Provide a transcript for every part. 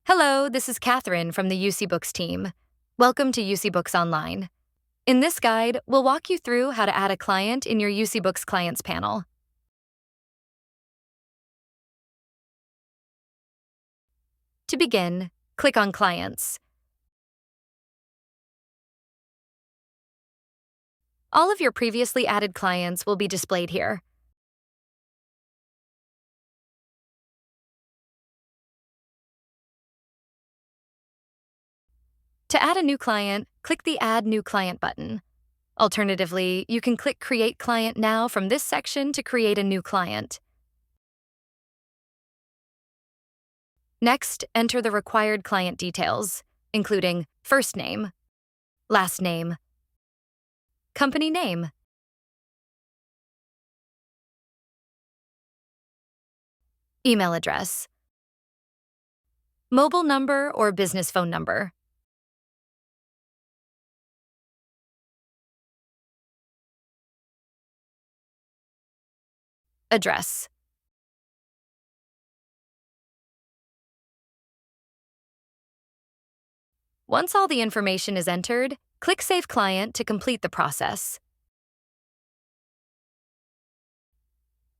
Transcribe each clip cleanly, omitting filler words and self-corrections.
Hello, this is Catherine from the YusiBooks team. Welcome to YusiBooks Online. In this guide, we'll walk you through how to add a client in your YusiBooks Clients panel. To begin, click on Clients. All of your previously added clients will be displayed here. To add a new client, click the Add New Client button. Alternatively, you can click Create Client Now from this section to create a new client. Next, enter the required client details, including first name, last name, company name, email address, mobile number or business phone number, address. Once all the information is entered, click Save Client to complete the process.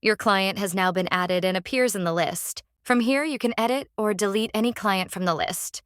Your client has now been added and appears in the list. From here, you can edit or delete any client from the list.